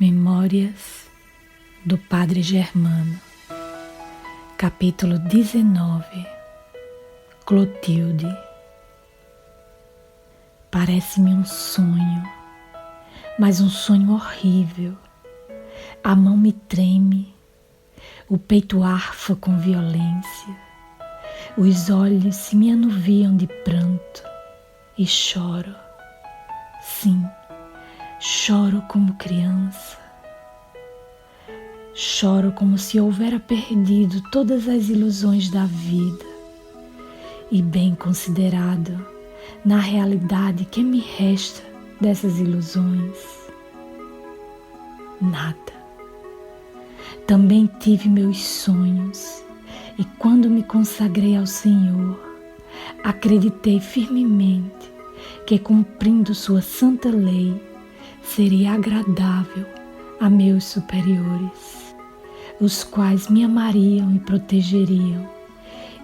Memórias do Padre Germano, capítulo 19. Clotilde. Parece-me um sonho, mas um sonho horrível. A mão me treme, o peito arfa com violência, os olhos se me anuviam de pranto e choro. Sim, choro como criança. Choro como se houvera perdido todas as ilusões da vida e, bem considerado, na realidade, que me resta dessas ilusões? Nada. Também tive meus sonhos e, quando me consagrei ao Senhor, acreditei firmemente que, cumprindo sua santa lei, seria agradável a meus superiores, os quais me amariam e protegeriam,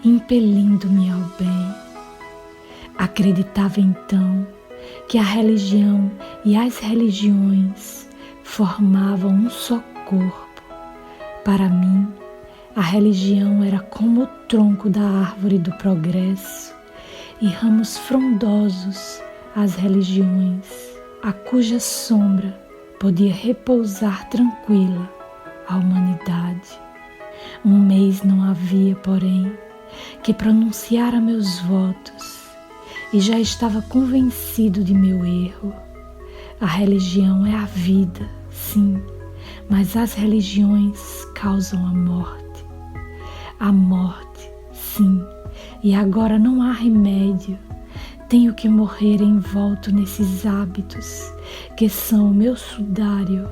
impelindo-me ao bem. Acreditava então que a religião e as religiões formavam um só corpo. Para mim, a religião era como o tronco da árvore do progresso e ramos frondosos as religiões, a cuja sombra podia repousar tranquila a humanidade. Um mês não havia, porém, que pronunciara meus votos e já estava convencido de meu erro. A religião é a vida, sim, mas as religiões causam a morte. A morte, sim, e agora não há remédio. Tenho que morrer envolto nesses hábitos que são o meu sudário,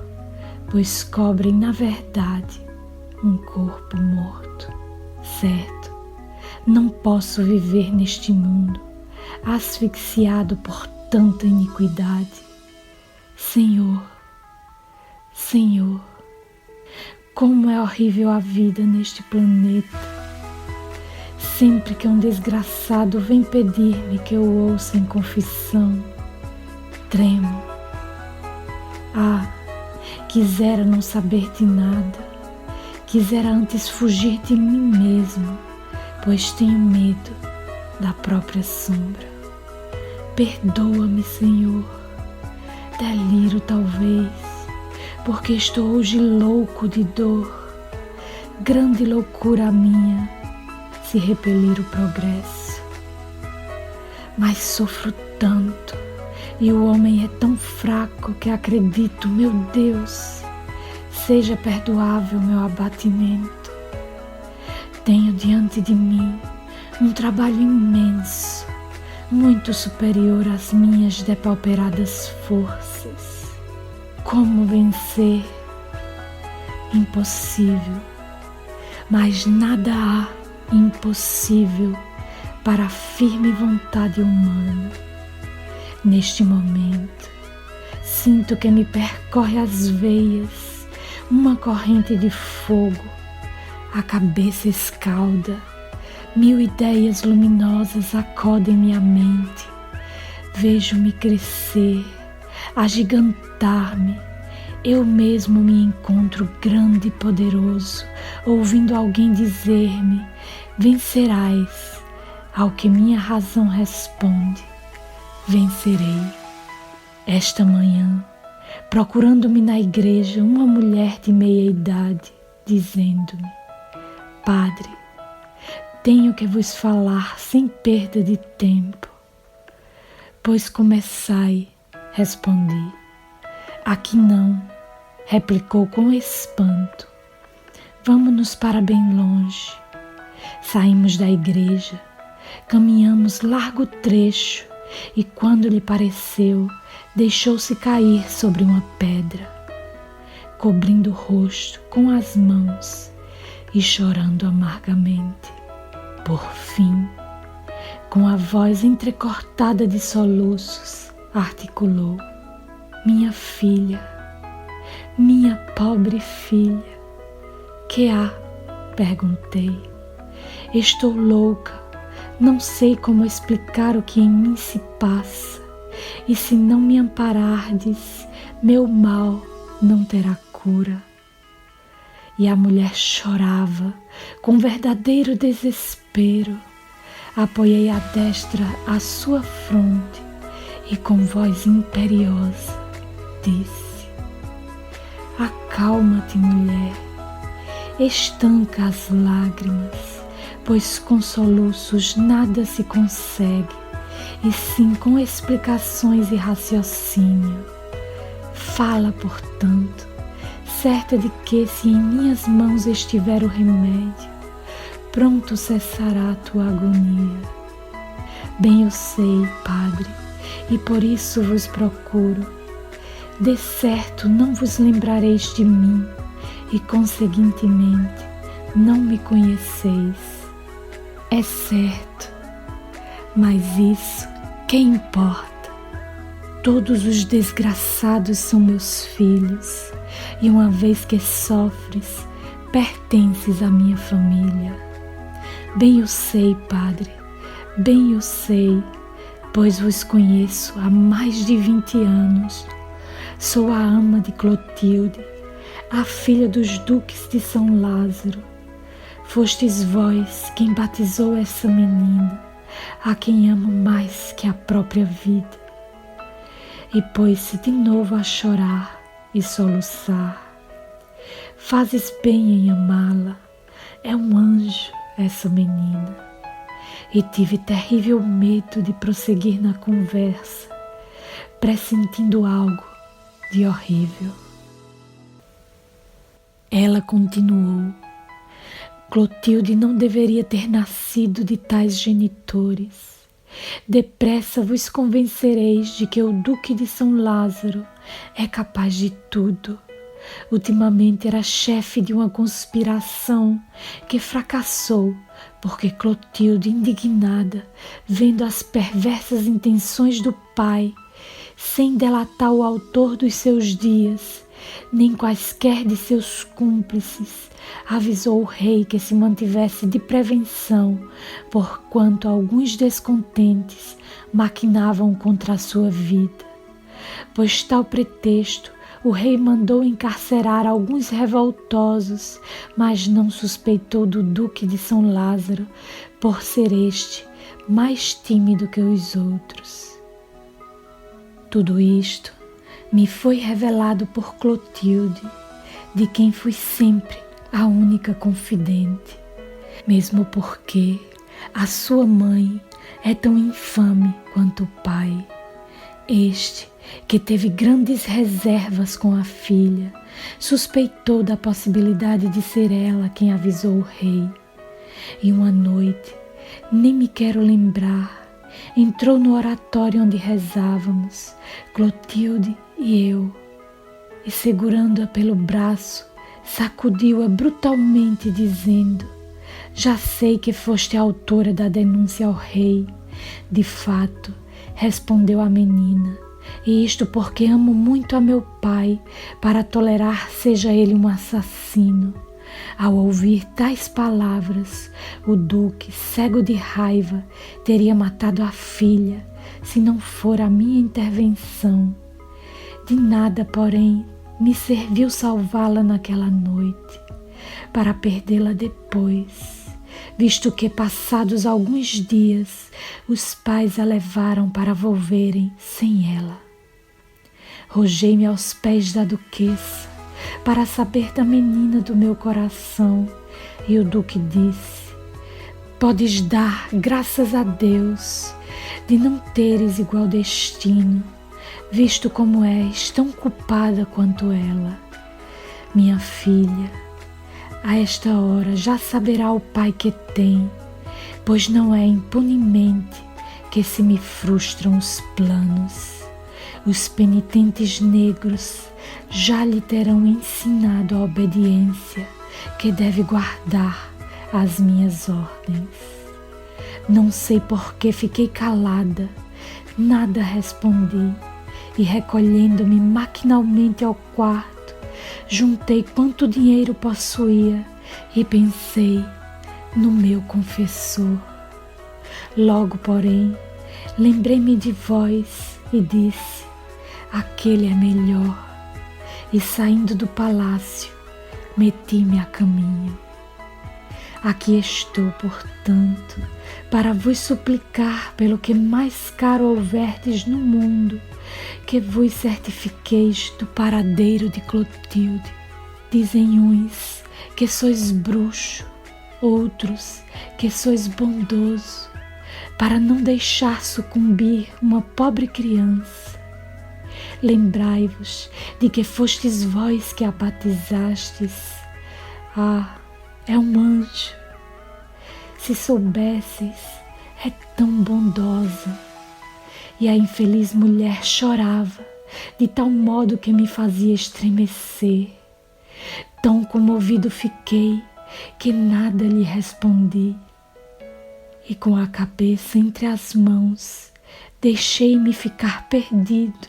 pois cobrem, na verdade, um corpo morto. Certo, não posso viver neste mundo, asfixiado por tanta iniquidade. Senhor, Senhor, como é horrível a vida neste planeta. Sempre que um desgraçado vem pedir-me que eu ouça em confissão, tremo. Ah, quisera não saber de nada, quisera antes fugir de mim mesmo, pois tenho medo da própria sombra. Perdoa-me, Senhor, deliro talvez, porque estou hoje louco de dor, grande loucura a minha, se repelir o progresso. Mas sofro tanto, e o homem é tão fraco que acredito, meu Deus, seja perdoável meu abatimento. Tenho diante de mim um trabalho imenso, muito superior às minhas depauperadas forças. Como vencer? Impossível, mas nada há impossível para a firme vontade humana. Neste momento, sinto que me percorre as veias uma corrente de fogo, a cabeça escalda, 1000 ideias luminosas acodem minha mente, vejo-me crescer, agigantar-me. Eu mesmo me encontro grande e poderoso, ouvindo alguém dizer-me: vencerás, ao que minha razão responde: vencerei. Esta manhã, procurando-me na igreja uma mulher de meia idade, dizendo-me: Padre, tenho que vos falar sem perda de tempo. Pois começai, respondi. Aqui não, replicou com espanto. Vamos-nos para bem longe. Saímos da igreja, caminhamos largo trecho e, quando lhe pareceu, deixou-se cair sobre uma pedra, cobrindo o rosto com as mãos e chorando amargamente. Por fim, com a voz entrecortada de soluços, articulou: minha filha, minha pobre filha. Que há? Perguntei. Estou louca, não sei como explicar o que em mim se passa, e se não me amparardes, meu mal não terá cura. E a mulher chorava com verdadeiro desespero. Apoiei a destra à sua fronte e com voz imperiosa disse: acalma-te, mulher, estanca as lágrimas, pois com soluços nada se consegue, e sim com explicações e raciocínio. Fala, portanto, certa de que, se em minhas mãos estiver o remédio, pronto cessará a tua agonia. Bem eu sei, Padre, e por isso vos procuro. De certo não vos lembrareis de mim, e conseguintemente não me conheceis. É certo, mas isso que importa? Todos os desgraçados são meus filhos, e uma vez que sofres, pertences à minha família. Bem eu sei, Padre, bem eu sei, pois vos conheço há mais de 20 anos. Sou a ama de Clotilde, a filha dos duques de São Lázaro. Fostes vós quem batizou essa menina, a quem amo mais que a própria vida. E pôs-se de novo a chorar e soluçar. Fazes bem em amá-la, é um anjo essa menina. E tive terrível medo de prosseguir na conversa, pressentindo algo de horrível. Ela continuou: Clotilde não deveria ter nascido de tais genitores. Depressa vos convencereis de que o Duque de São Lázaro é capaz de tudo. Ultimamente era chefe de uma conspiração que fracassou porque Clotilde, indignada, vendo as perversas intenções do pai, sem delatar o autor dos seus dias, nem quaisquer de seus cúmplices, avisou o rei que se mantivesse de prevenção, porquanto alguns descontentes maquinavam contra a sua vida. Pois tal pretexto, o rei mandou encarcerar alguns revoltosos, mas não suspeitou do Duque de São Lázaro, por ser este mais tímido que os outros. Tudo isto me foi revelado por Clotilde, de quem fui sempre a única confidente, mesmo porque a sua mãe é tão infame quanto o pai. Este, que teve grandes reservas com a filha, suspeitou da possibilidade de ser ela quem avisou o rei. E uma noite, nem me quero lembrar, entrou no oratório onde rezávamos, Clotilde e eu, e segurando-a pelo braço, sacudiu-a brutalmente, dizendo: já sei que foste a autora da denúncia ao rei. De fato, respondeu a menina, e isto porque amo muito a meu pai, para tolerar seja ele um assassino. Ao ouvir tais palavras, o duque, cego de raiva, teria matado a filha, se não for a minha intervenção. De nada, porém, me serviu salvá-la naquela noite, para perdê-la depois, visto que, passados alguns dias, os pais a levaram para volverem sem ela. Rogei-me aos pés da duquesa, para saber da menina do meu coração, e o duque disse: podes dar graças a Deus de não teres igual destino, visto como és tão culpada quanto ela. Minha filha, a esta hora já saberá o pai que tem, pois não é impunemente que se me frustram os planos. Os penitentes negros já lhe terão ensinado a obediência que deve guardar as minhas ordens. Não sei por que fiquei calada, nada respondi, e recolhendo-me maquinalmente ao quarto, juntei quanto dinheiro possuía e pensei no meu confessor. Logo, porém, lembrei-me de vós e disse: aquele é melhor. e saindo do palácio, meti-me a caminho. Aqui estou, portanto, para vos suplicar pelo que mais caro houverdes no mundo, que vos certifiqueis do paradeiro de Clotilde. Dizem uns que sois bruxo, outros que sois bondoso, para não deixar sucumbir uma pobre criança. Lembrai-vos de que fostes vós que a batizastes. Ah, é um anjo. Se soubesseis, é tão bondosa. E a infeliz mulher chorava de tal modo que me fazia estremecer. Tão comovido fiquei que nada lhe respondi. E com a cabeça entre as mãos, deixei-me ficar perdido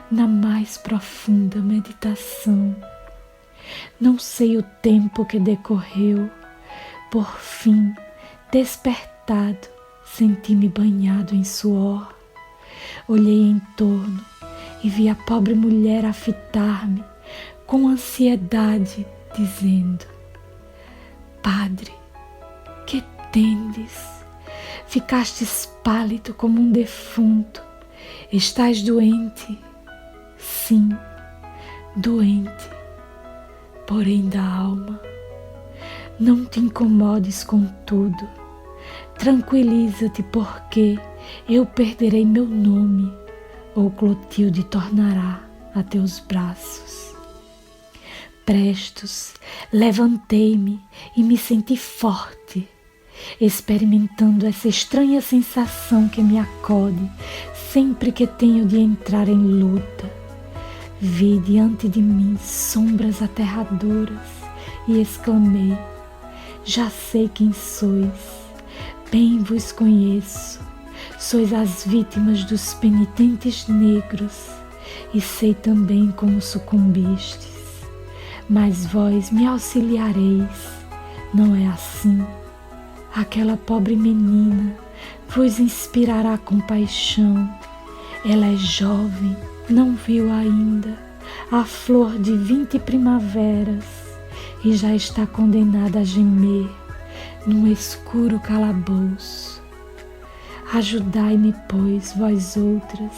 na mais profunda meditação. Não sei o tempo que decorreu. Por fim, despertado, senti-me banhado em suor. Olhei em torno e vi a pobre mulher a fitar-me com ansiedade, dizendo: Padre, que tendes? Ficastes pálido como um defunto. Estás doente? Sim, doente, porém da alma. Não te incomodes com tudo. Tranquiliza-te, porque eu perderei meu nome, ou Clotilde tornará a teus braços. Prestos, levantei-me e me senti forte, experimentando essa estranha sensação que me acode sempre que tenho de entrar em luta. Vi diante de mim sombras aterradoras e exclamei: já sei quem sois, bem vos conheço, sois as vítimas dos penitentes negros, e sei também como sucumbistes, mas vós me auxiliareis, não é assim? Aquela pobre menina vos inspirará compaixão. Ela é jovem, não viu ainda a flor de 20 primaveras e já está condenada a gemer num escuro calabouço. Ajudai-me, pois, vós outras,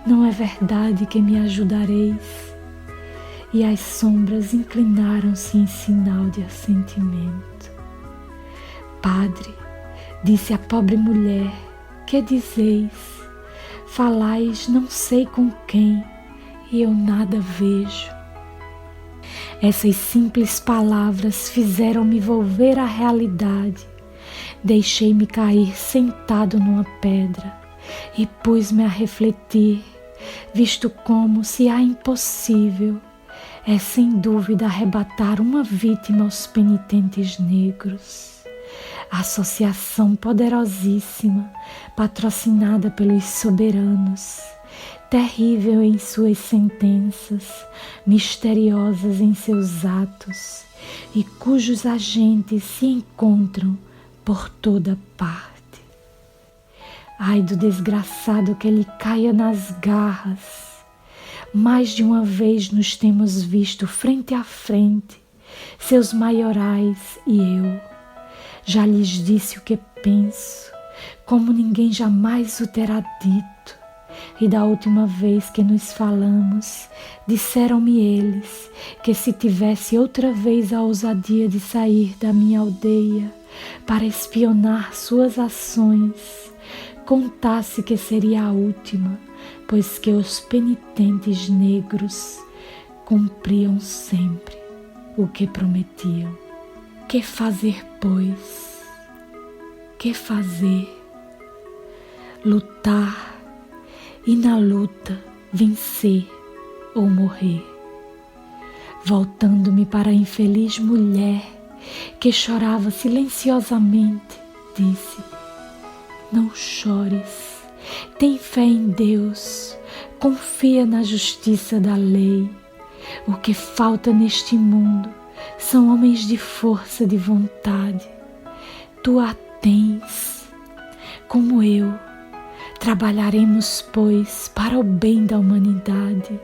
não é verdade que me ajudareis? E as sombras inclinaram-se em sinal de assentimento. Padre, disse a pobre mulher, que dizeis? Falais não sei com quem, e eu nada vejo. Essas simples palavras fizeram-me volver à realidade. Deixei-me cair sentado numa pedra e pus-me a refletir, visto como, se há impossível, é sem dúvida arrebatar uma vítima aos penitentes negros. A associação poderosíssima, patrocinada pelos soberanos, terrível em suas sentenças, misteriosas em seus atos, e cujos agentes se encontram por toda parte. Ai do desgraçado que lhe caia nas garras. Mais de uma vez nos temos visto frente a frente, seus maiorais e eu. Já lhes disse o que penso, como ninguém jamais o terá dito. E da última vez que nos falamos, disseram-me eles que se tivesse outra vez a ousadia de sair da minha aldeia para espionar suas ações, contasse que seria a última, pois que os penitentes negros cumpriam sempre o que prometiam. Que fazer, pois? Que fazer? Lutar e na luta vencer ou morrer. Voltando-me para a infeliz mulher que chorava silenciosamente, disse: não chores, tem fé em Deus, confia na justiça da lei. O que falta neste mundo são homens de força de vontade. Tu a tens, como eu. Trabalharemos, pois, para o bem da humanidade.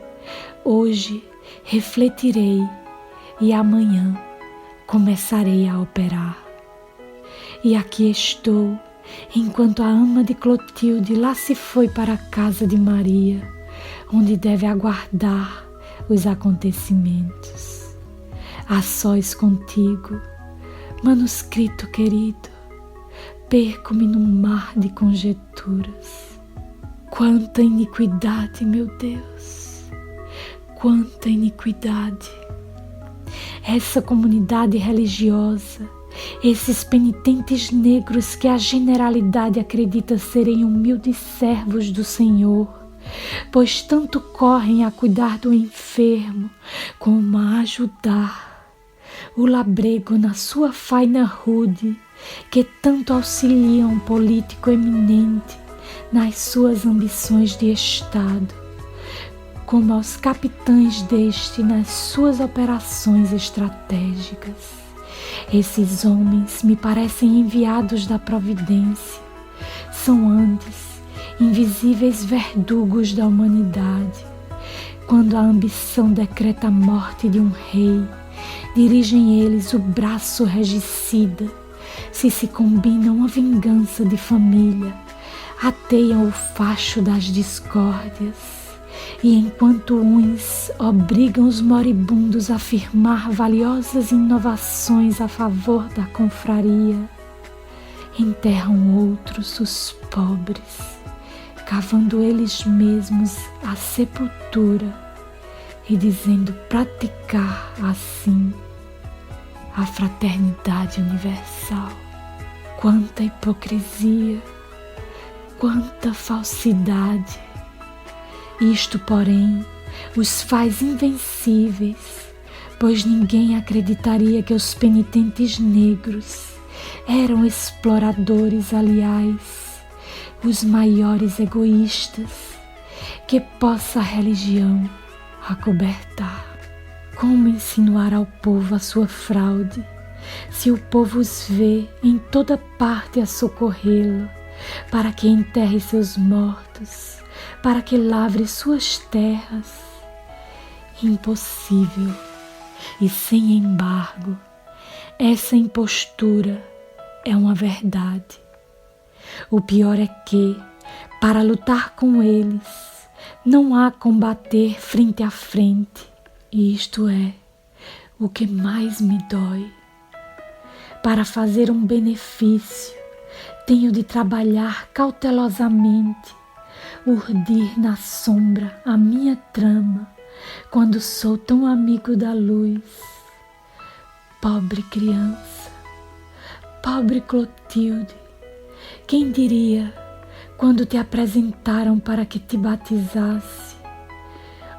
Hoje refletirei e amanhã começarei a operar. E aqui estou, enquanto a ama de Clotilde lá se foi para a casa de Maria, onde deve aguardar os acontecimentos. A sós contigo, manuscrito querido, perco-me num mar de conjecturas. Quanta iniquidade, meu Deus! Quanta iniquidade! Essa comunidade religiosa, esses penitentes negros que a generalidade acredita serem humildes servos do Senhor, pois tanto correm a cuidar do enfermo como a ajudar o labrego na sua faina rude, que tanto auxiliam um político eminente nas suas ambições de Estado, como aos capitães deste nas suas operações estratégicas. Esses homens me parecem enviados da providência, são antes invisíveis verdugos da humanidade. Quando a ambição decreta a morte de um rei, dirigem eles o braço regicida. Se combinam a vingança de família, ateiam o facho das discórdias. E enquanto uns obrigam os moribundos a firmar valiosas inovações a favor da confraria, enterram outros os pobres, cavando eles mesmos a sepultura e dizendo praticar assim a fraternidade universal. Quanta hipocrisia, quanta falsidade! Isto, porém, os faz invencíveis, pois ninguém acreditaria que os penitentes negros eram exploradores, aliás, os maiores egoístas que possa a religião acobertar. Como insinuar ao povo a sua fraude, se o povo os vê em toda parte a socorrê-lo, para que enterre seus mortos, para que lavre suas terras? Impossível. E sem embargo, essa impostura é uma verdade. O pior é que, para lutar com eles, não há combater frente a frente. E isto é o que mais me dói. Para fazer um benefício, tenho de trabalhar cautelosamente, urdir na sombra a minha trama, quando sou tão amigo da luz. Pobre criança, pobre Clotilde, quem diria quando te apresentaram para que te batizasse,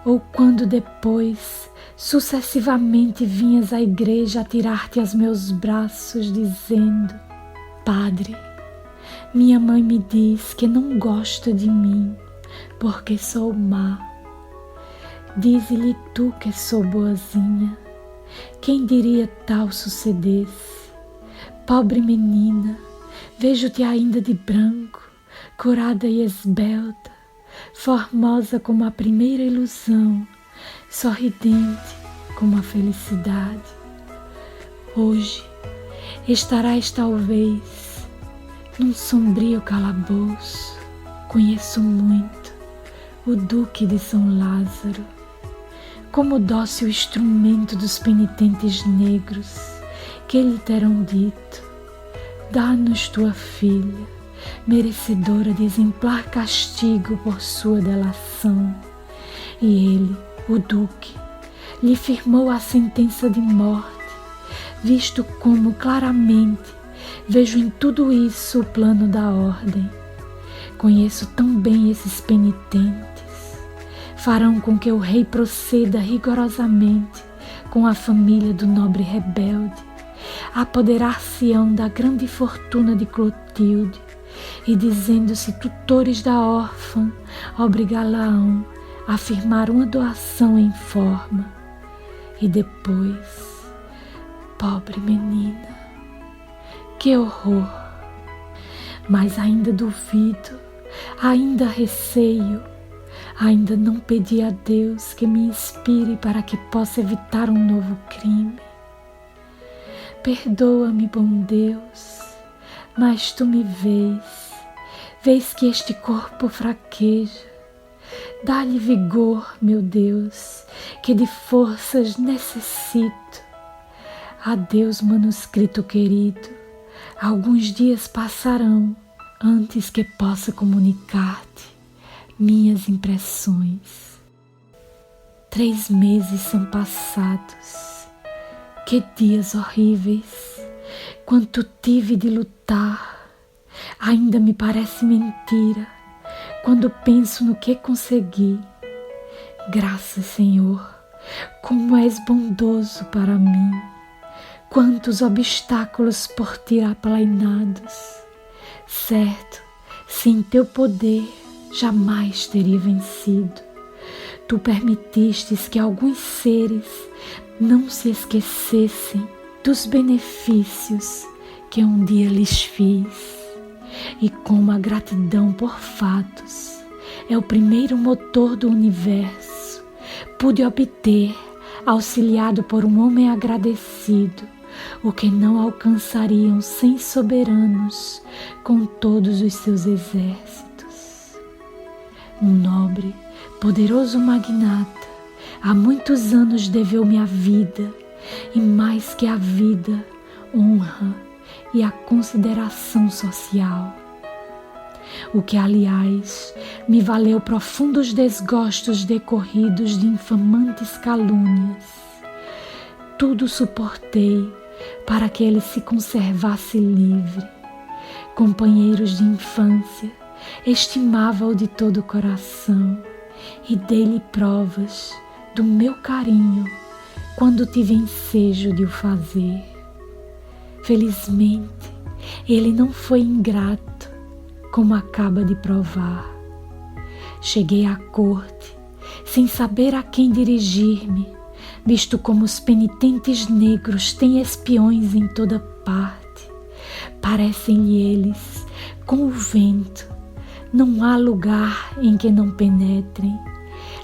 ou quando depois sucessivamente vinhas à igreja a tirar-te aos meus braços dizendo: Padre, minha mãe me diz que não gosta de mim porque sou má. Dize-lhe tu que sou boazinha. Quem diria tal sucedesse? Pobre menina, vejo-te ainda de branco, curada e esbelta, formosa como a primeira ilusão, sorridente como a felicidade. Hoje estarás talvez num sombrio calabouço. Conheço muito o Duque de São Lázaro, como dócil instrumento dos penitentes negros, que lhe terão dito: dá-nos tua filha, merecedora de exemplar castigo por sua delação. E ele, o Duque, lhe firmou a sentença de morte, visto como claramente vejo em tudo isso o plano da ordem. Conheço tão bem esses penitentes. Farão com que o rei proceda rigorosamente com a família do nobre rebelde, apoderar-se-ão da grande fortuna de Clotilde e, dizendo-se tutores da órfã, obrigá-la-ão a firmar uma doação em forma. E depois, pobre menina, que horror! Mas ainda duvido, ainda receio, Ainda não pedi a Deus que me inspire para que possa evitar um novo crime. Perdoa-me, bom Deus, mas Tu me vês que este corpo fraqueja. Dá-lhe vigor, meu Deus, que de forças necessito. Adeus, manuscrito querido, alguns dias passarão antes que possa comunicar-te minhas impressões. 3 meses são passados, que dias horríveis, quanto tive de lutar. Ainda me parece mentira quando penso no que consegui. Graças, Senhor, como és bondoso para mim. Quantos obstáculos por Ti aplainados. Certo, sem Teu poder jamais teria vencido. Tu permitistes que alguns seres não se esquecessem dos benefícios que um dia lhes fiz. E como a gratidão por fatos é o primeiro motor do universo, pude obter, auxiliado por um homem agradecido, o que não alcançariam 100 soberanos com todos os seus exércitos. Um nobre, poderoso magnata, há muitos anos deveu-me a vida, e mais que a vida, honra e a consideração social. O que, aliás, me valeu profundos desgostos decorridos de infamantes calúnias. Tudo suportei para que ele se conservasse livre. Companheiros de infância, estimava-o de todo o coração e dei-lhe provas do meu carinho quando tive ensejo de o fazer. Felizmente, ele não foi ingrato, como acaba de provar. Cheguei à corte sem saber a quem dirigir-me, visto como os penitentes negros têm espiões em toda parte. Parecem-lhe eles com o vento, não há lugar em que não penetrem.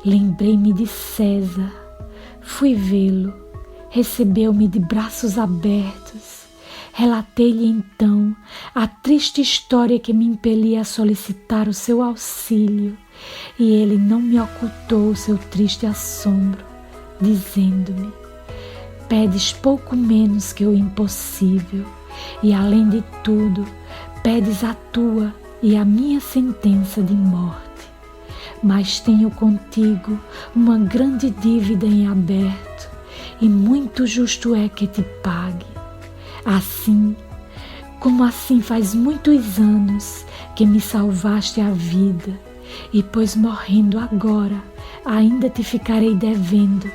Lembrei-me de César, fui vê-lo, recebeu-me de braços abertos. Relatei-lhe então a triste história que me impelia a solicitar o seu auxílio, e ele não me ocultou o seu triste assombro, dizendo-me: pedes pouco menos que o impossível, e além de tudo, pedes a tua e a minha sentença de morte. Mas tenho contigo uma grande dívida em aberto, e muito justo é que te pague. Assim, como assim faz muitos anos que me salvaste a vida, e pois morrendo agora, ainda te ficarei devendo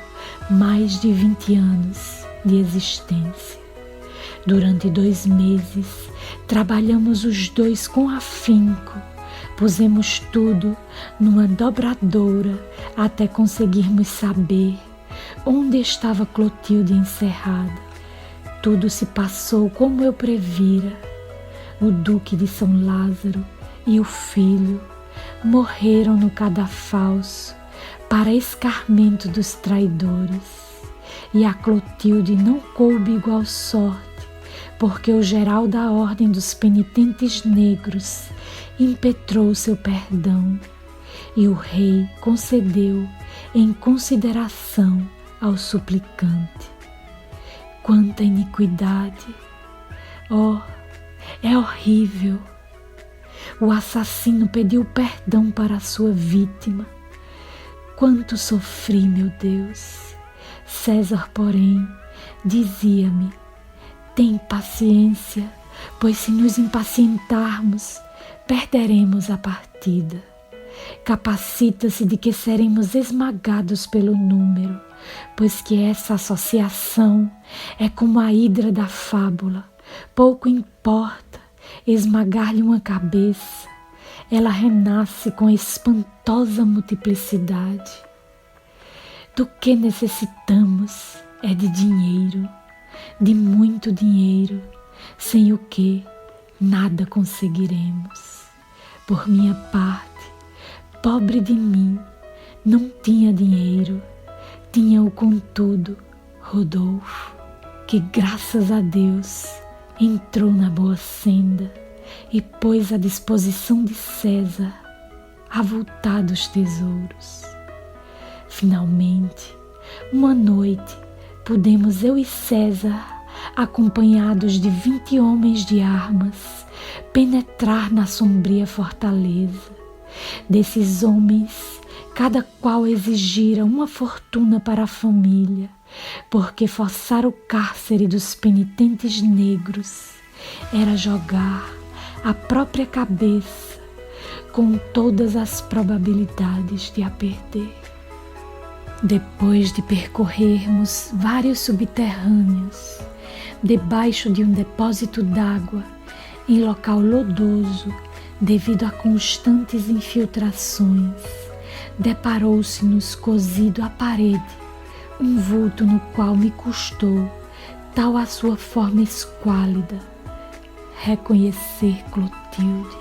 mais de 20 anos de existência. Durante 2 meses, trabalhamos os dois com afinco, pusemos tudo numa dobradoura até conseguirmos saber onde estava Clotilde encerrada. Tudo se passou como eu previra. O Duque de São Lázaro e o filho morreram no cadafalso para escarmento dos traidores. E a Clotilde não coube igual sorte, porque o geral da Ordem dos Penitentes Negros impetrou seu perdão, e o rei concedeu em consideração ao suplicante. Quanta iniquidade! Oh, é horrível! O assassino pediu perdão para a sua vítima. Quanto sofri, meu Deus! César, porém, dizia-me: tem paciência, pois se nos impacientarmos, perderemos a partida. Capacita-se de que seremos esmagados pelo número, pois que essa associação é como a hidra da fábula. Pouco importa esmagar-lhe uma cabeça, ela renasce com espantosa multiplicidade. Do que necessitamos é de dinheiro, de muito dinheiro, sem o que nada conseguiremos. Por minha parte, pobre de mim, Não tinha dinheiro, tinha-o contudo, Rodolfo, que graças a Deus entrou na boa senda e pôs à disposição de César avultados tesouros. Finalmente, uma noite, pudemos eu e César, acompanhados de 20 homens de armas, penetrar na sombria fortaleza. Desses homens, cada qual exigira uma fortuna para a família, porque forçar o cárcere dos penitentes negros era jogar a própria cabeça com todas as probabilidades de a perder. Depois de percorrermos vários subterrâneos, debaixo de um depósito d'água, em local lodoso devido a constantes infiltrações, deparou-se-nos cosido à parede um vulto no qual me custou, tal a sua forma esquálida, reconhecer Clotilde.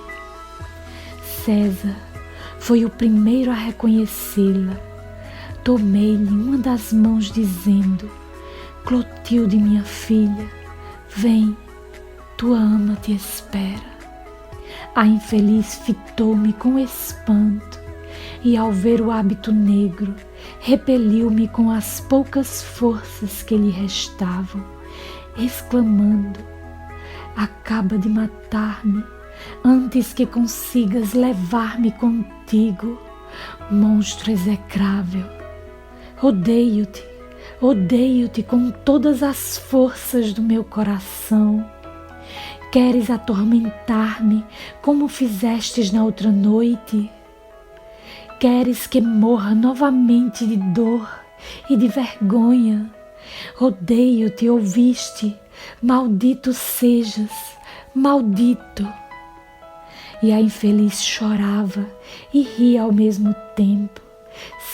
César foi o primeiro a reconhecê-la. Tomei-lhe uma das mãos dizendo: Clotilde, minha filha, vem, tua ama te espera. A infeliz fitou-me com espanto e, ao ver o hábito negro, repeliu-me com as poucas forças que lhe restavam, exclamando: acaba de matar-me antes que consigas levar-me contigo, monstro execrável. Odeio-te com todas as forças do meu coração. Queres atormentar-me como fizestes na outra noite? Queres que morra novamente de dor e de vergonha? Odeio-te, ouviste? Maldito sejas, maldito! E a infeliz chorava e ria ao mesmo tempo,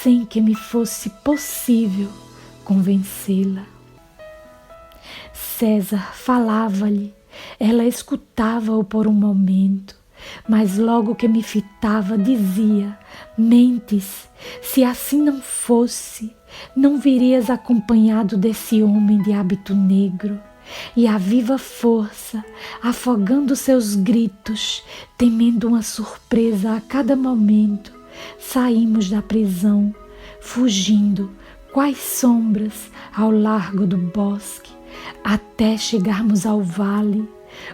sem que me fosse possível convencê-la. César falava-lhe, ela escutava-o por um momento, mas logo que me fitava dizia: mentes, se assim não fosse, não virias acompanhado desse homem de hábito negro. E a viva força, afogando seus gritos, temendo uma surpresa a cada momento, saímos da prisão, fugindo, quais sombras, ao largo do bosque, até chegarmos ao vale,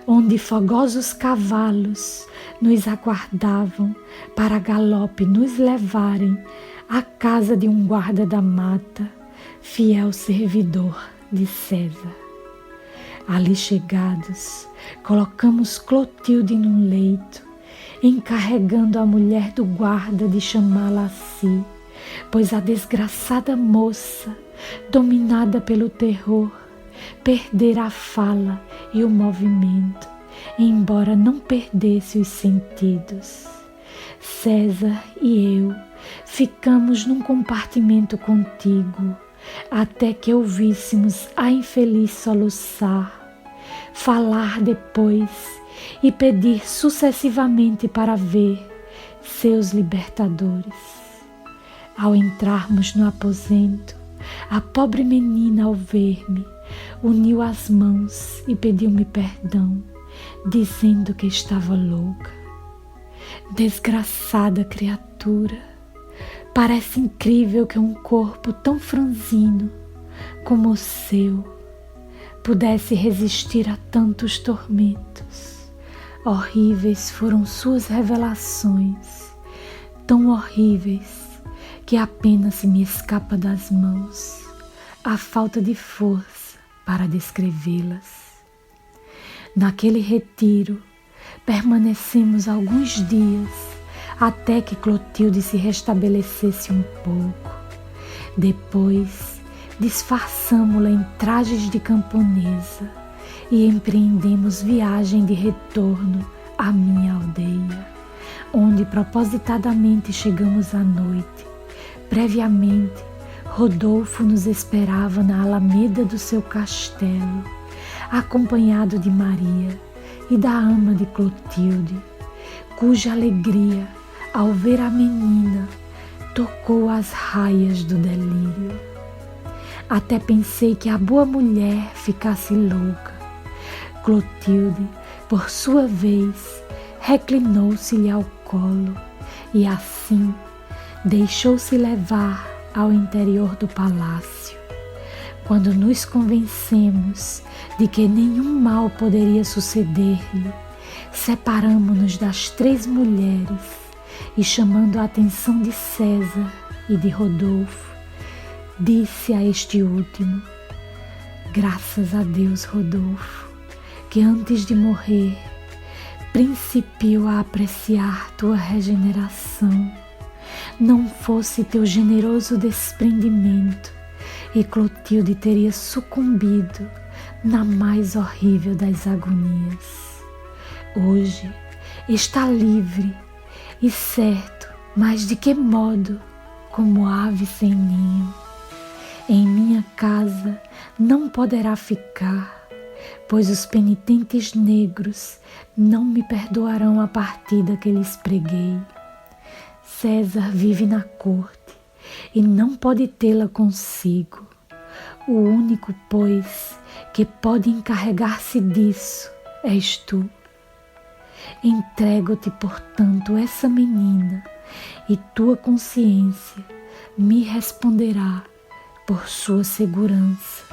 onde fogosos cavalos nos aguardavam para galope nos levarem à casa de um guarda da mata, fiel servidor de César. Ali chegados, colocamos Clotilde num leito, encarregando a mulher do guarda de chamá-la a si, pois a desgraçada moça, dominada pelo terror, perdera a fala e o movimento, embora não perdesse os sentidos. César e eu ficamos num compartimento contíguo, até que ouvíssemos a infeliz soluçar, falar depois e pedir sucessivamente para ver seus libertadores. Ao entrarmos no aposento, a pobre menina, ao ver-me, uniu as mãos e pediu-me perdão, dizendo que estava louca. Desgraçada criatura! Parece incrível que um corpo tão franzino como o seu pudesse resistir a tantos tormentos. Horríveis foram suas revelações, tão horríveis que apenas se me escapa das mãos a falta de força para descrevê-las. Naquele retiro permanecemos alguns dias, até que Clotilde se restabelecesse um pouco. Depois, disfarçamo-la em trajes de camponesa e empreendemos viagem de retorno à minha aldeia, onde propositadamente chegamos à noite. Previamente, Rodolfo nos esperava na alameda do seu castelo, acompanhado de Maria e da ama de Clotilde, cuja alegria ao ver a menina tocou as raias do delírio. Até pensei que a boa mulher ficasse louca. Clotilde, por sua vez, reclinou-se-lhe ao colo e assim deixou-se levar ao interior do palácio. Quando nos convencemos de que nenhum mal poderia suceder-lhe, separamo-nos das 3 mulheres e, chamando a atenção de César e de Rodolfo, disse a este último: graças a Deus, Rodolfo, que antes de morrer principiou a apreciar tua regeneração. Não fosse teu generoso desprendimento, e Clotilde teria sucumbido na mais horrível das agonias. Hoje está livre e certo, mas de que modo? Como ave sem ninho. Em minha casa não poderá ficar, pois os penitentes negros não me perdoarão a partida que lhes preguei. César vive na corte e não pode tê-la consigo. O único, pois, que pode encarregar-se disso és tu. Entrego-te, portanto, essa menina, e tua consciência me responderá por sua segurança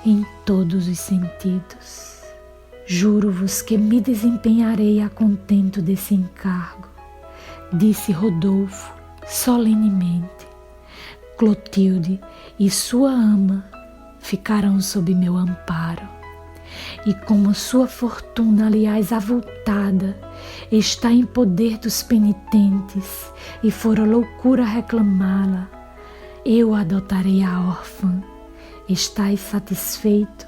em todos os sentidos. Juro-vos que me desempenharei a contento desse encargo, disse Rodolfo solenemente. Clotilde e sua ama ficarão sob meu amparo. E como sua fortuna, aliás avultada, está em poder dos penitentes e fora loucura reclamá-la, eu adotarei a órfã. Estás satisfeito?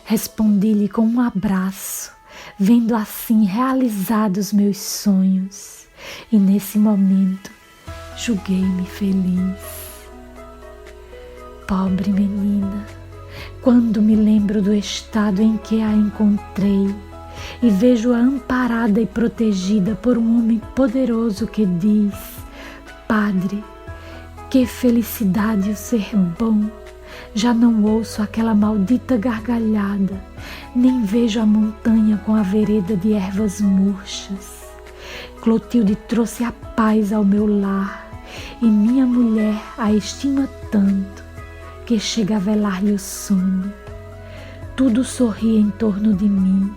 Respondi-lhe com um abraço, vendo assim realizados meus sonhos, e nesse momento julguei-me feliz. Pobre menina, quando me lembro do estado em que a encontrei e vejo-a amparada e protegida por um homem poderoso que diz: Padre, que felicidade o ser bom! Já não ouço aquela maldita gargalhada, nem vejo a montanha com a vereda de ervas murchas. Clotilde trouxe a paz ao meu lar, e minha mulher a estima tanto que chega a velar-lhe o sono. Tudo sorri em torno de mim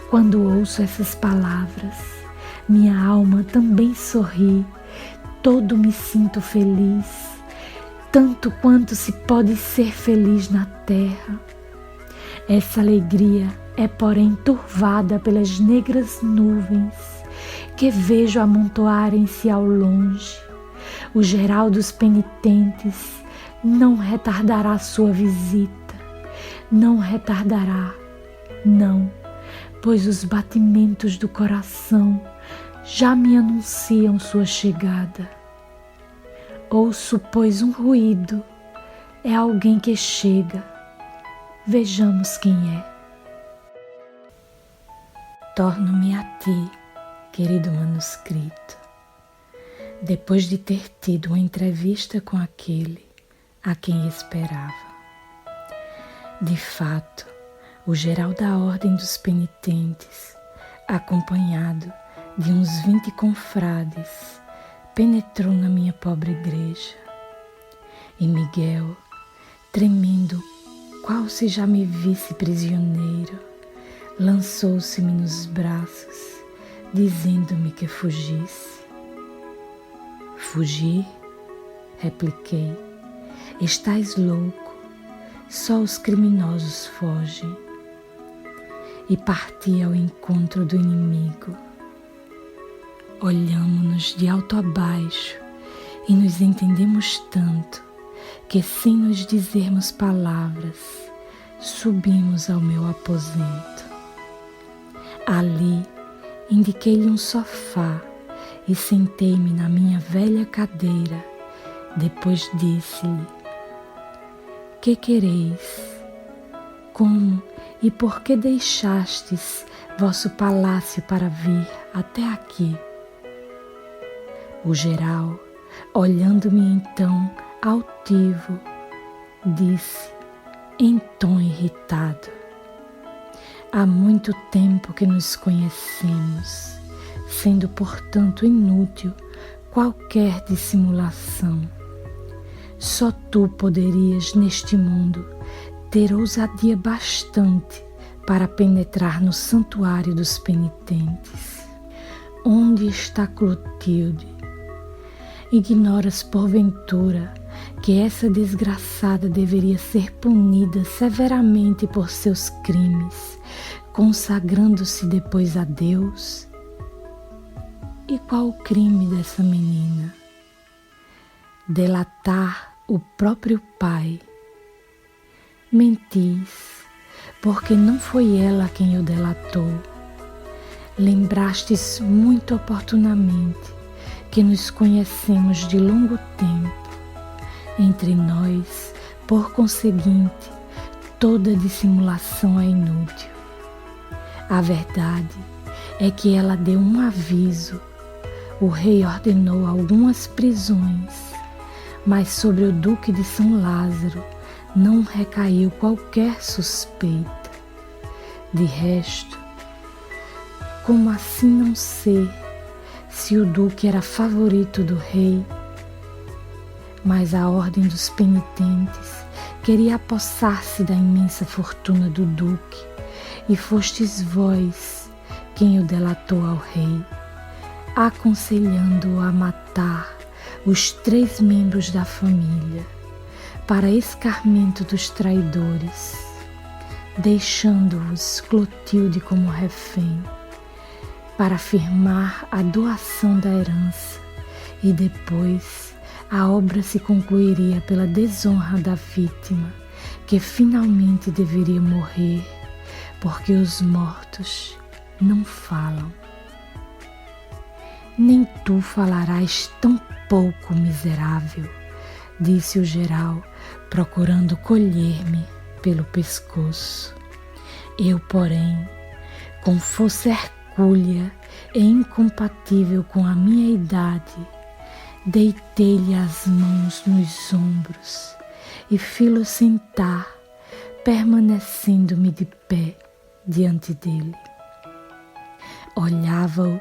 quando ouço essas palavras. Minha alma também sorri, todo me sinto feliz, tanto quanto se pode ser feliz na terra. Essa alegria é, porém, turvada pelas negras nuvens que vejo amontoarem-se ao longe. O geral dos penitentes não retardará sua visita, não retardará, não, pois os batimentos do coração já me anunciam sua chegada. Ouço, pois, um ruído, é alguém que chega. Vejamos quem é. Torno-me a ti, querido manuscrito, depois de ter tido uma entrevista com aquele a quem esperava. De fato, o geral da Ordem dos Penitentes, acompanhado de uns 20 confrades, penetrou na minha pobre igreja. E Miguel, tremendo, qual se já me visse prisioneiro, lançou-se-me nos braços, dizendo-me que fugisse. Fugir? Repliquei. Estás louco, só os criminosos fogem. E parti ao encontro do inimigo. Olhamo-nos de alto a baixo e nos entendemos tanto que, sem nos dizermos palavras, subimos ao meu aposento. Ali indiquei-lhe um sofá e sentei-me na minha velha cadeira. Depois disse-lhe: que quereis? Como e por que deixastes vosso palácio para vir até aqui? O geral, Olhando-me então altivo, disse, em tom irritado: há muito tempo que nos conhecemos, sendo portanto inútil qualquer dissimulação. Só tu poderias neste mundo ter ousadia bastante para penetrar no santuário dos penitentes. Onde está Clotilde? Ignoras porventura que essa desgraçada deveria ser punida severamente por seus crimes, consagrando-se depois a Deus? E qual o crime dessa menina? Delatar o próprio pai. Mentis, porque não foi ela quem o delatou. Lembrastes muito oportunamente que nos conhecemos de longo tempo. Entre nós, por conseguinte, toda dissimulação é inútil. A verdade é que ela deu um aviso. O rei ordenou algumas prisões, mas sobre o Duque de São Lázaro não recaiu qualquer suspeita. De resto, como assim não ser, se o Duque era favorito do rei? Mas a ordem dos penitentes queria apossar-se da imensa fortuna do Duque, e fostes vós quem o delatou ao rei, aconselhando-o a matar os 3 membros da família, para escarmento dos traidores, deixando-vos Clotilde como refém, para firmar a doação da herança, e depois a obra se concluiria pela desonra da vítima, que finalmente deveria morrer, porque os mortos não falam. Nem tu falarás tão pouco, miserável, disse o geral, procurando colher-me pelo pescoço. Eu, porém, com força hercúlea e incompatível com a minha idade, deitei-lhe as mãos nos ombros e fi-lo sentar, permanecendo-me de pé diante dele. Olhava-o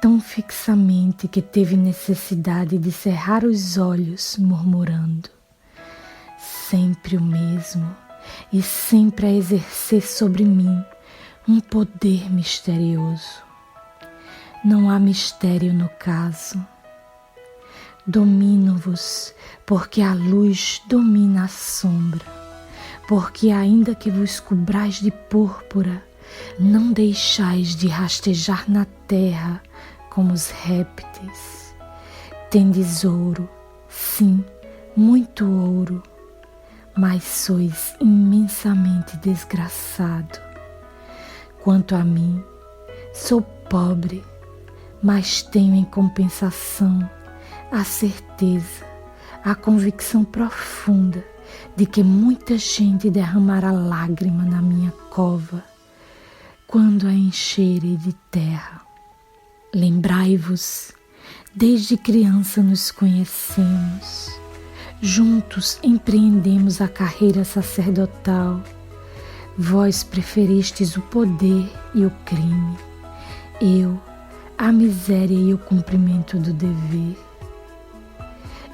tão fixamente que teve necessidade de cerrar os olhos, murmurando: sempre o mesmo, e sempre a exercer sobre mim um poder misterioso. Não há mistério no caso. Domino-vos, porque a luz domina a sombra, porque ainda que vos cobrais de púrpura, não deixais de rastejar na terra como os répteis. Tendes ouro, sim, muito ouro, mas sois imensamente desgraçado. Quanto a mim, sou pobre, mas tenho em compensação a certeza, a convicção profunda de que muita gente derramará lágrima na minha cova quando a encherei de terra. Lembrai-vos, desde criança nos conhecemos, juntos empreendemos a carreira sacerdotal. Vós preferistes o poder e o crime, eu a miséria e o cumprimento do dever.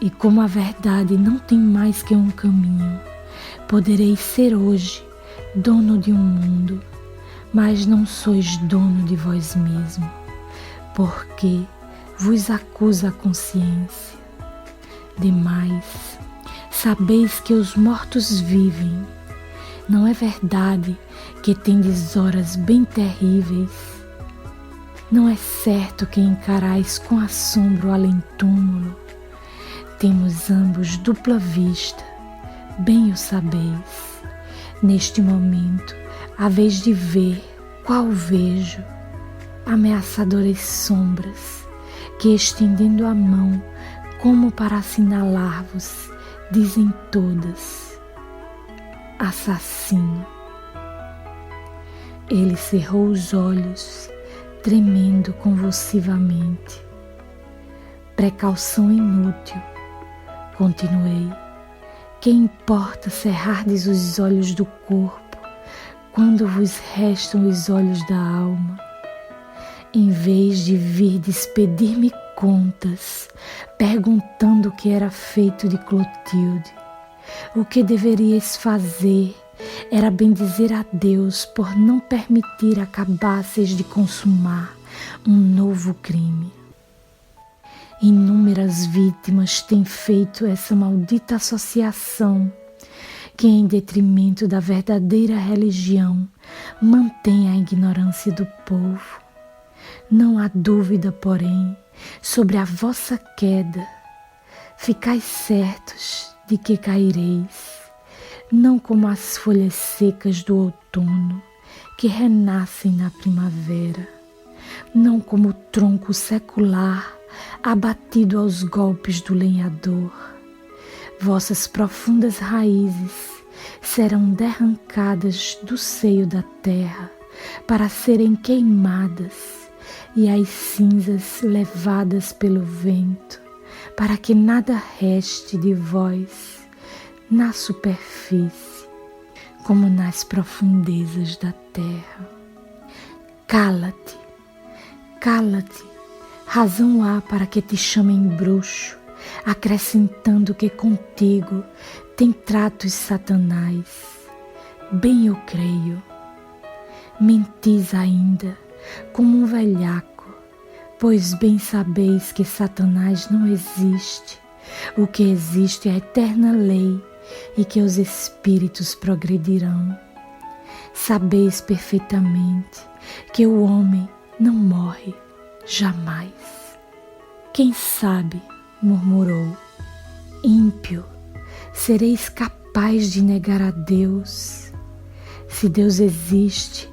E como a verdade não tem mais que um caminho, podereis ser hoje dono de um mundo, mas não sois dono de vós mesmo, porque vos acusa a consciência. Demais, sabeis que os mortos vivem. Não é verdade que tendes horas bem terríveis? Não é certo que encarais com assombro o além-túmulo? Temos ambos dupla vista, bem o sabeis. Neste momento, haveis de ver, qual vejo, ameaçadoras sombras, que estendendo a mão, como para assinalar-vos, dizem todas: assassino. Ele cerrou os olhos, tremendo convulsivamente. Precaução inútil, continuei. Que importa cerrardes os olhos do corpo, quando vos restam os olhos da alma? Em vez de virdes pedir-me contas, perguntando o que era feito de Clotilde, o que deveríeis fazer era bendizer a Deus por não permitir acabasseis de consumar um novo crime. Inúmeras vítimas têm feito essa maldita associação que, em detrimento da verdadeira religião, mantém a ignorância do povo. Não há dúvida, porém, sobre a vossa queda. Ficai certos de que caireis, não como as folhas secas do outono que renascem na primavera, não como o tronco secular abatido aos golpes do lenhador. Vossas profundas raízes serão derrancadas do seio da terra para serem queimadas e as cinzas levadas pelo vento, para que nada reste de vós na superfície, como nas profundezas da terra. Cala-te, cala-te, razão há para que te chamem bruxo, acrescentando que contigo tem tratos satanás. Bem eu creio. Mentis ainda, como um velhaco, pois bem sabeis que Satanás não existe. O que existe é a eterna lei e que os espíritos progredirão. Sabeis perfeitamente que o homem não morre jamais. Quem sabe, murmurou, ímpio, sereis capaz de negar a Deus? Se Deus existe,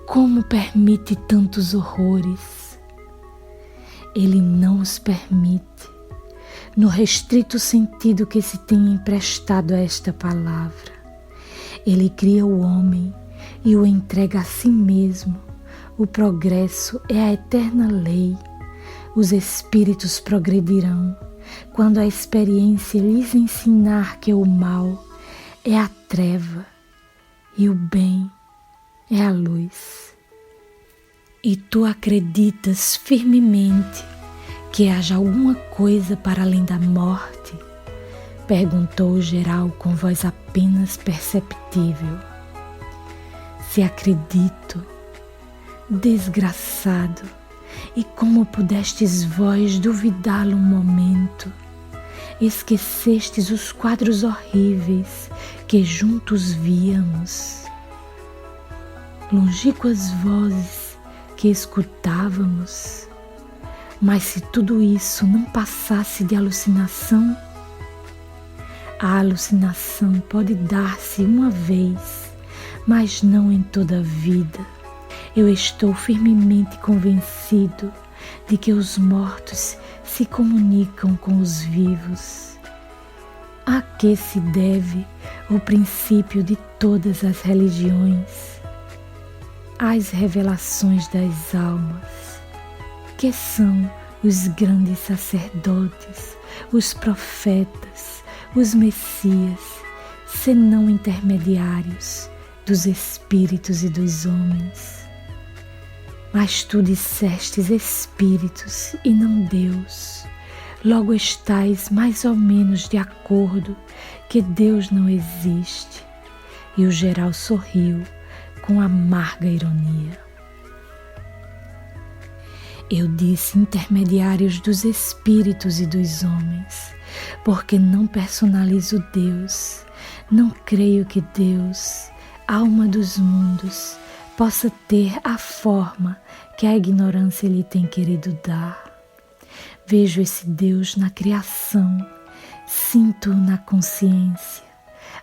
como permite tantos horrores? Ele não os permite, no restrito sentido que se tem emprestado a esta palavra. Ele cria o homem e o entrega a si mesmo. O progresso é a eterna lei. Os espíritos progredirão quando a experiência lhes ensinar que o mal é a treva e o bem é a luz. E tu acreditas firmemente que haja alguma coisa para além da morte? Perguntou o geral com voz apenas perceptível. Se acredito, desgraçado, e como pudestes vós duvidá-lo um momento? Esquecestes os quadros horríveis que juntos víamos, longínquas vozes que escutávamos. Mas se tudo isso não passasse de alucinação, a alucinação pode dar-se uma vez, mas não em toda a vida. Eu estou firmemente convencido de que os mortos se comunicam com os vivos. A que se deve o princípio de todas as religiões? As revelações das almas, que são os grandes sacerdotes, os profetas, os messias, senão intermediários dos espíritos e dos homens. Mas tu dissestes espíritos e não Deus. Logo estais mais ou menos de acordo que Deus não existe. E o geral sorriu com amarga ironia. Eu disse intermediários dos espíritos e dos homens, porque não personalizo Deus. Não creio que Deus, alma dos mundos, possa ter a forma que a ignorância lhe tem querido dar. Vejo esse Deus na criação, sinto-o na consciência,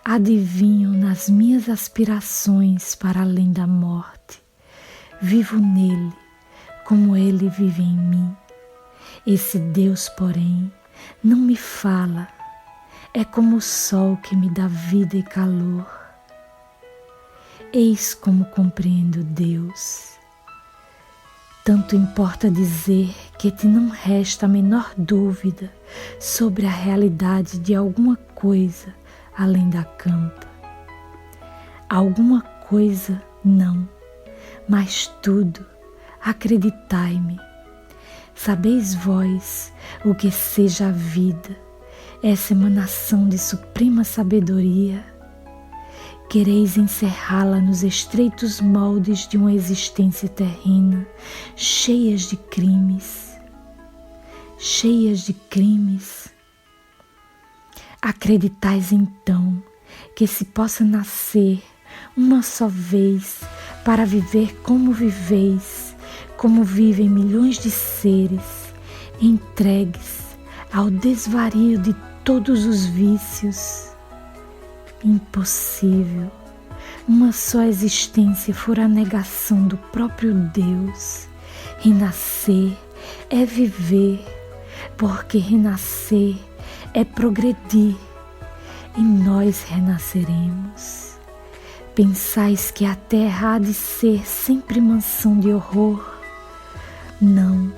adivinho nas minhas aspirações para além da morte. Vivo nele, como ele vive em mim. Esse Deus, porém, não me fala, é como o sol que me dá vida e calor. Eis como compreendo Deus. tanto importa dizer que te não resta a menor dúvida sobre a realidade de alguma coisa além da campa. Alguma coisa não, mas tudo, acreditai-me. Sabeis vós o que seja a vida, essa emanação de suprema sabedoria? Quereis encerrá-la nos estreitos moldes de uma existência terrena, cheias de crimes. Acreditais então que se possa nascer uma só vez para viver como viveis, como vivem milhões de seres, entregues ao desvario de todos os vícios? Impossível. Uma só existência fora a negação do próprio Deus. Renascer é viver, porque renascer é progredir, e nós renasceremos. Pensais que a terra há de ser sempre mansão de horror? Não,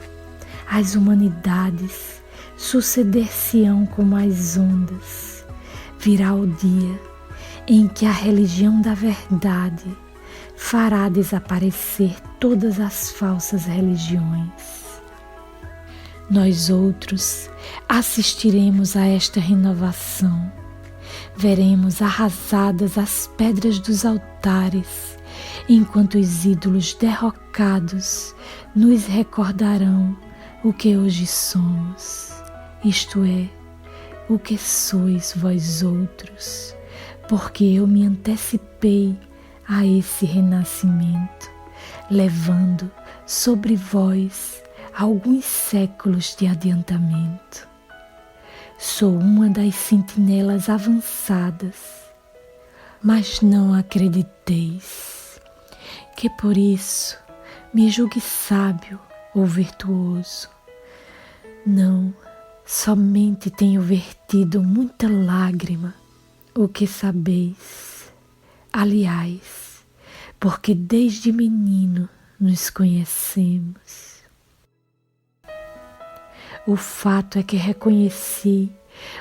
as humanidades suceder-se-ão como as ondas. Virá o dia em que a religião da verdade fará desaparecer todas as falsas religiões. Nós outros assistiremos a esta renovação. Veremos arrasadas as pedras dos altares, enquanto os ídolos derrocados nos recordarão o que hoje somos, isto é, o que sois vós outros, porque eu me antecipei a esse renascimento, levando sobre vós alguns séculos de adiantamento. Sou uma das sentinelas avançadas, mas não acrediteis que por isso me julgue sábio ou virtuoso. Não, somente tenho vertido muita lágrima, o que sabeis. Aliás, porque desde menino nos conhecemos. O fato é que reconheci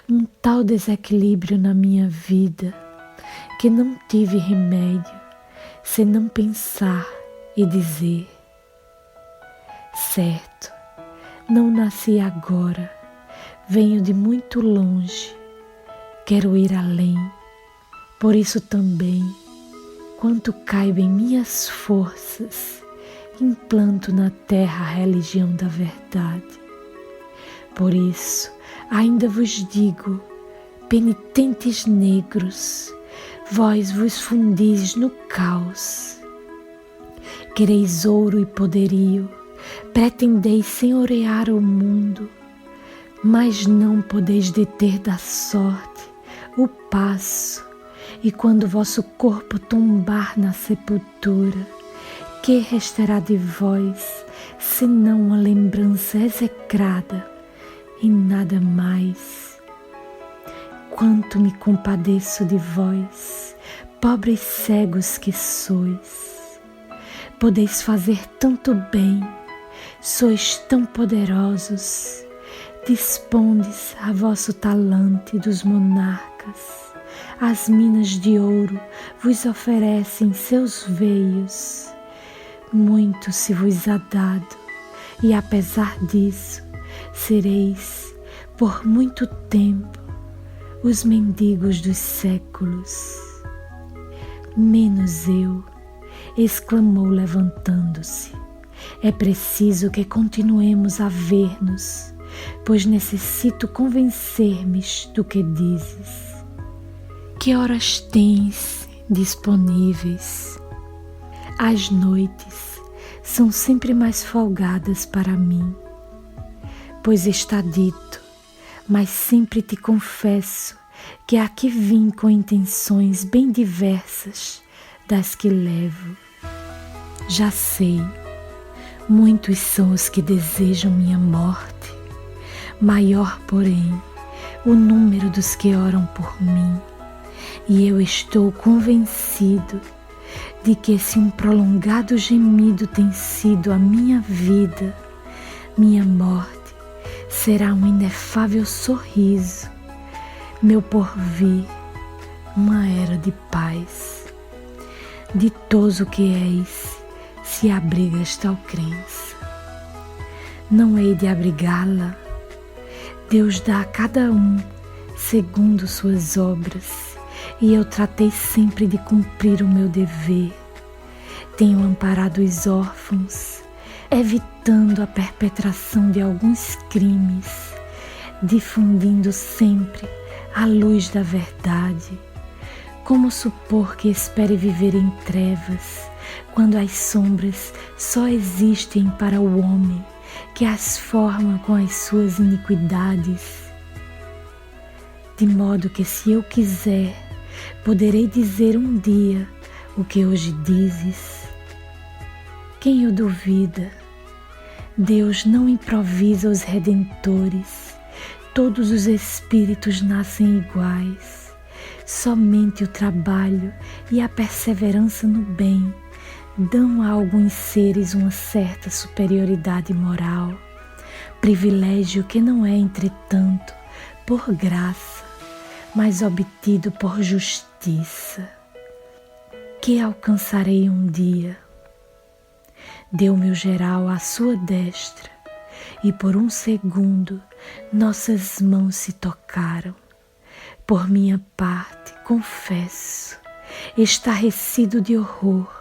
um tal desequilíbrio na minha vida que não tive remédio senão pensar e dizer: certo, não nasci agora, venho de muito longe, quero ir além, por isso também, quanto caiba em minhas forças, implanto na terra a religião da verdade. Por isso, ainda vos digo, penitentes negros, vós vos fundis no caos. Quereis ouro e poderio, pretendeis senhorear o mundo, mas não podeis deter da sorte o passo, e quando vosso corpo tombar na sepultura, que restará de vós, senão uma lembrança execrada e nada mais? Quanto me compadeço de vós, pobres cegos que sois. Podeis fazer tanto bem, sois tão poderosos, dispondes a vosso talante dos monarcas, as minas de ouro vos oferecem seus veios, muito se vos há dado, e apesar disso, sereis, por muito tempo, os mendigos dos séculos. Menos eu, exclamou levantando-se. É preciso que continuemos a ver-nos, pois necessito convencer-me do que dizes. Que horas tens disponíveis? As noites são sempre mais folgadas para mim, pois está dito, mas sempre te confesso que aqui vim com intenções bem diversas das que levo. Já sei, muitos são os que desejam minha morte, maior, porém, o número dos que oram por mim, e eu estou convencido de que se um prolongado gemido tem sido a minha vida, minha morte será um inefável sorriso, meu porvir, uma era de paz. Ditoso que és, se abrigas tal crença. Não hei de abrigá-la. Deus dá a cada um segundo suas obras, e eu tratei sempre de cumprir o meu dever. Tenho amparado os órfãos, evitando a perpetração de alguns crimes, difundindo sempre a luz da verdade. Como supor que espere viver em trevas, quando as sombras só existem para o homem que as forma com as suas iniquidades? De modo que, se eu quiser, poderei dizer um dia o que hoje dizes. Quem o duvida? Deus não improvisa os redentores, todos os espíritos nascem iguais. Somente o trabalho e a perseverança no bem dão a alguns seres uma certa superioridade moral, privilégio que não é, entretanto, por graça, mas obtido por justiça, que alcançarei um dia. Deu-me o geral à sua destra, e por um segundo nossas mãos se tocaram. Por minha parte, confesso, estarrecido de horror,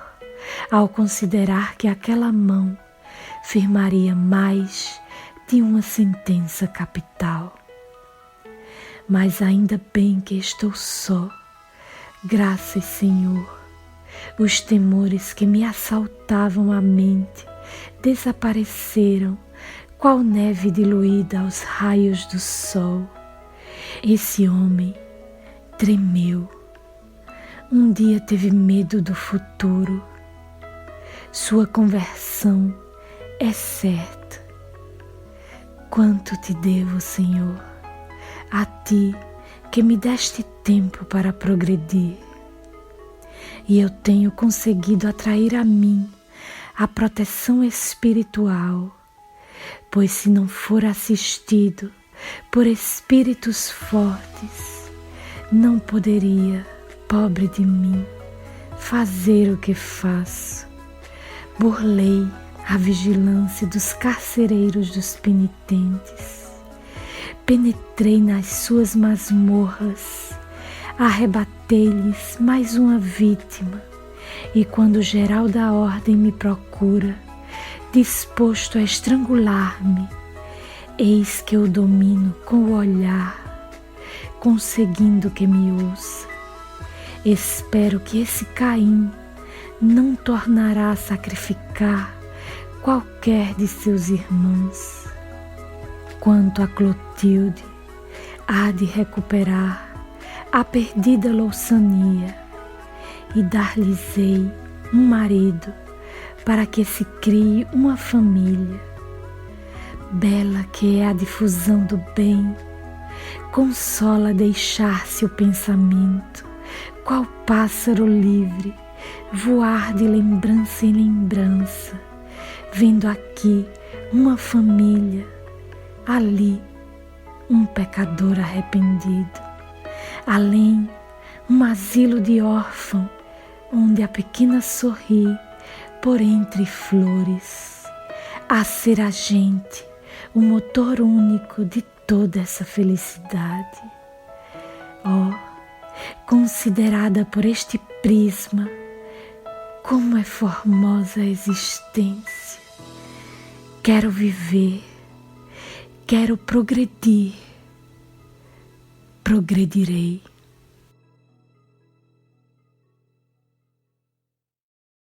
ao considerar que aquela mão firmaria mais de uma sentença capital. Mas ainda bem que estou só, graças, Senhor. Os temores que me assaltavam a mente desapareceram, qual neve diluída aos raios do sol. Esse homem tremeu. Um dia teve medo do futuro. Sua conversão é certa. Quanto te devo, Senhor, a ti que me deste tempo para progredir. E eu tenho conseguido atrair a mim a proteção espiritual, pois se não for assistido por espíritos fortes, não poderia, pobre de mim, fazer o que faço. Burlei a vigilância dos carcereiros dos penitentes, penetrei nas suas masmorras, arrebatei-lhes mais uma vítima, e quando o geral da ordem me procura, disposto a estrangular-me, eis que eu domino com o olhar, conseguindo que me ouça. Espero que esse Caim não tornará a sacrificar qualquer de seus irmãos. Quanto a Clotilde, há de recuperar a perdida louçania e dar-lhes-ei um marido para que se crie uma família. Bela que é a difusão do bem, consola deixar-se o pensamento, qual pássaro livre, voar de lembrança em lembrança, vendo aqui uma família, ali um pecador arrependido, além um asilo de órfão, onde a pequena sorri por entre flores, a ser a gente o motor único de toda essa felicidade. Oh, considerada por este prisma, como é formosa a existência. Quero viver, quero progredir, progredirei.